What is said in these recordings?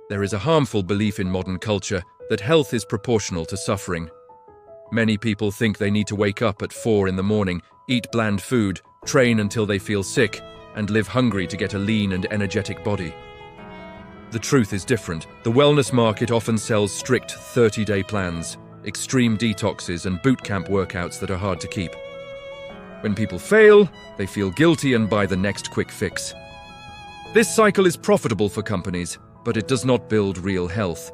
There is a harmful belief in modern culture that health is proportional to suffering. Many people think they need to wake up at 4 in the morning, eat bland food, train until they feel sick, and live hungry to get a lean and energetic body. The truth is different. The wellness market often sells strict 30-day plans, extreme detoxes, and boot camp workouts that are hard to keep. When people fail, they feel guilty and buy the next quick fix. This cycle is profitable for companies, but it does not build real health.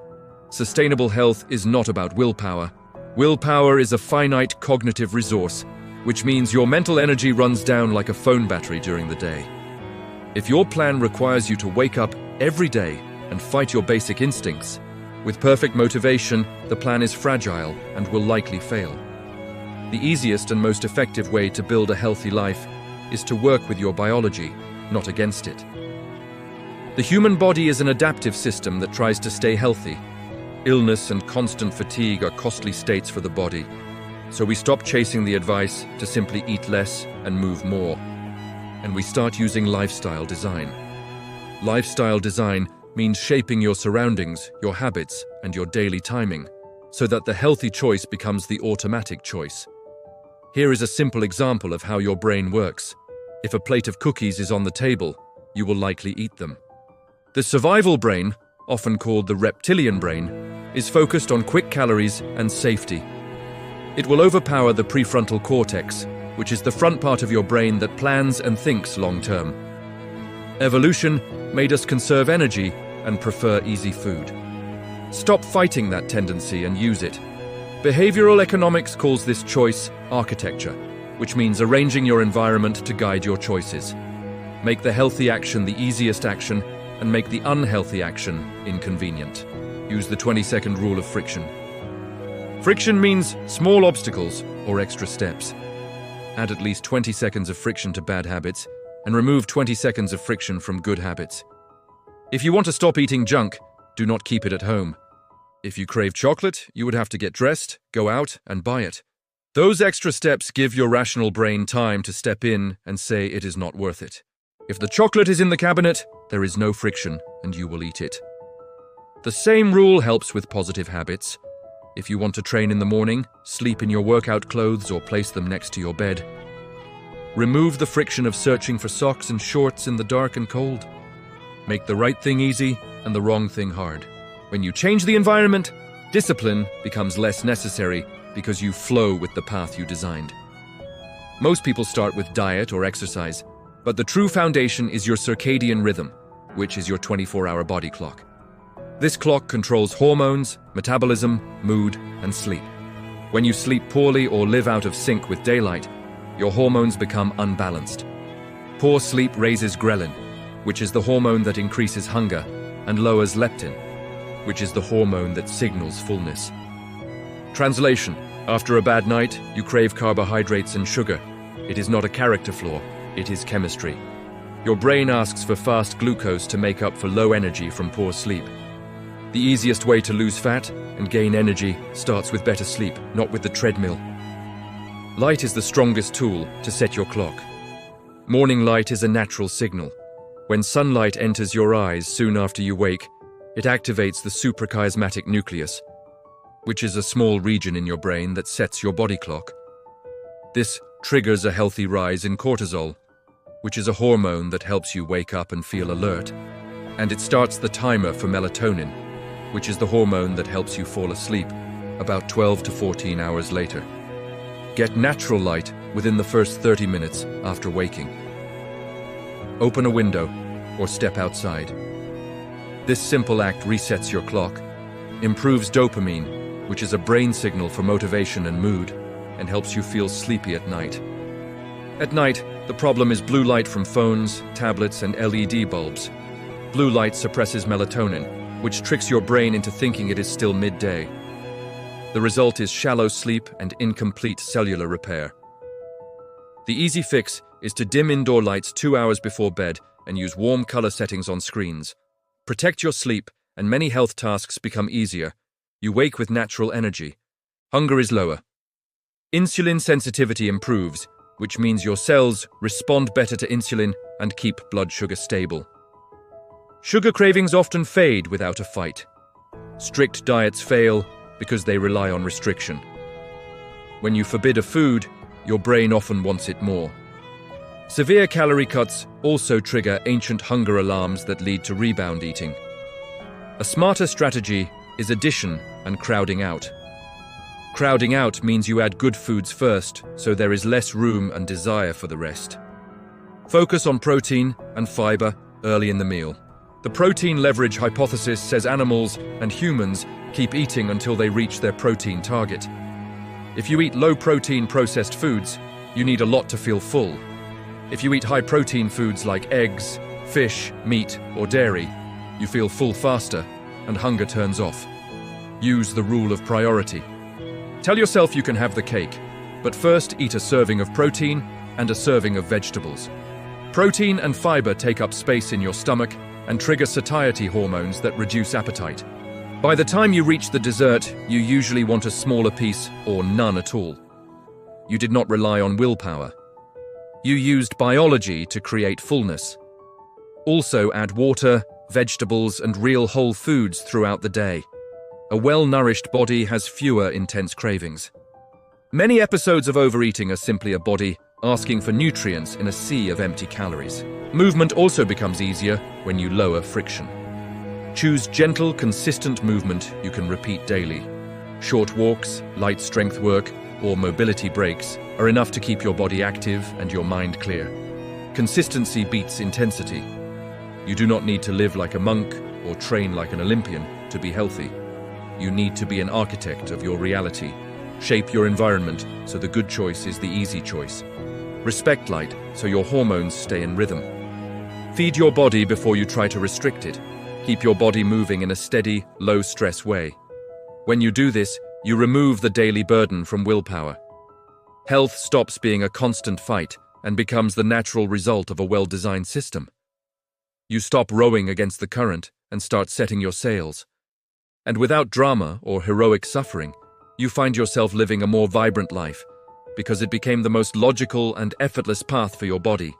Sustainable health is not about willpower. Willpower is a finite cognitive resource, which means your mental energy runs down like a phone battery during the day. If your plan requires you to wake up every day and fight your basic instincts, with perfect motivation, the plan is fragile and will likely fail. The easiest and most effective way to build a healthy life is to work with your biology, not against it. The human body is an adaptive system that tries to stay healthy. Illness and constant fatigue are costly states for the body, so we stop chasing the advice to simply eat less and move more, and we start using lifestyle design. Lifestyle design means shaping your surroundings, your habits, and your daily timing, so that the healthy choice becomes the automatic choice. Here is a simple example of how your brain works. If a plate of cookies is on the table, you will likely eat them. The survival brain, often called the reptilian brain, is focused on quick calories and safety. It will overpower the prefrontal cortex, which is the front part of your brain that plans and thinks long-term. Evolution made us conserve energy and prefer easy food. Stop fighting that tendency and use it. Behavioral economics calls this choice architecture, which means arranging your environment to guide your choices. Make the healthy action the easiest action and make the unhealthy action inconvenient. Use the 20-second rule of friction. Friction means small obstacles or extra steps. Add at least 20 seconds of friction to bad habits and remove 20 seconds of friction from good habits. If you want to stop eating junk, do not keep it at home. If you crave chocolate, you would have to get dressed, go out, and buy it. Those extra steps give your rational brain time to step in and say it is not worth it. If the chocolate is in the cabinet, there is no friction, and you will eat it. The same rule helps with positive habits. If you want to train in the morning, sleep in your workout clothes or place them next to your bed. Remove the friction of searching for socks and shorts in the dark and cold. Make the right thing easy and the wrong thing hard. When you change the environment, discipline becomes less necessary because you flow with the path you designed. Most people start with diet or exercise, but the true foundation is your circadian rhythm, which is your 24-hour body clock. This clock controls hormones, metabolism, mood, and sleep. When you sleep poorly or live out of sync with daylight, your hormones become unbalanced. Poor sleep raises ghrelin, which is the hormone that increases hunger, and lowers leptin, which is the hormone that signals fullness. Translation: after a bad night, you crave carbohydrates and sugar. It is not a character flaw, it is chemistry. Your brain asks for fast glucose to make up for low energy from poor sleep. The easiest way to lose fat and gain energy starts with better sleep, not with the treadmill. Light is the strongest tool to set your clock. Morning light is a natural signal. When sunlight enters your eyes soon after you wake, it activates the suprachiasmatic nucleus, which is a small region in your brain that sets your body clock. This triggers a healthy rise in cortisol, which is a hormone that helps you wake up and feel alert. And it starts the timer for melatonin, which is the hormone that helps you fall asleep about 12 to 14 hours later. Get natural light within the first 30 minutes after waking. Open a window or step outside. This simple act resets your clock, improves dopamine, which is a brain signal for motivation and mood, and helps you feel sleepy at night. At night, the problem is blue light from phones, tablets, and LED bulbs. Blue light suppresses melatonin, which tricks your brain into thinking it is still midday. The result is shallow sleep and incomplete cellular repair. The easy fix is to dim indoor lights 2 hours before bed and use warm color settings on screens. Protect your sleep, and many health tasks become easier. You wake with natural energy. Hunger is lower. Insulin sensitivity improves, which means your cells respond better to insulin and keep blood sugar stable. Sugar cravings often fade without a fight. Strict diets fail because they rely on restriction. When you forbid a food, your brain often wants it more. Severe calorie cuts also trigger ancient hunger alarms that lead to rebound eating. A smarter strategy is addition and crowding out. Crowding out means you add good foods first, so there is less room and desire for the rest. Focus on protein and fiber early in the meal. The protein leverage hypothesis says animals and humans keep eating until they reach their protein target. If you eat low-protein processed foods, you need a lot to feel full. If you eat high-protein foods like eggs, fish, meat, or dairy, you feel full faster and hunger turns off. Use the rule of priority. Tell yourself you can have the cake, but first eat a serving of protein and a serving of vegetables. Protein and fiber take up space in your stomach and trigger satiety hormones that reduce appetite. By the time you reach the dessert, you usually want a smaller piece or none at all. You did not rely on willpower. You used biology to create fullness. Also add water, vegetables, and real whole foods throughout the day. A well-nourished body has fewer intense cravings. Many episodes of overeating are simply a body asking for nutrients in a sea of empty calories. Movement also becomes easier when you lower friction. Choose gentle, consistent movement you can repeat daily. Short walks, light strength work, or mobility breaks are enough to keep your body active and your mind clear. Consistency beats intensity. You do not need to live like a monk or train like an Olympian to be healthy. You need to be an architect of your reality. Shape your environment so the good choice is the easy choice. Respect light so your hormones stay in rhythm. Feed your body before you try to restrict it. Keep your body moving in a steady, low-stress way. When you do this, you remove the daily burden from willpower. Health stops being a constant fight and becomes the natural result of a well-designed system. You stop rowing against the current and start setting your sails. And without drama or heroic suffering, you find yourself living a more vibrant life because it became the most logical and effortless path for your body.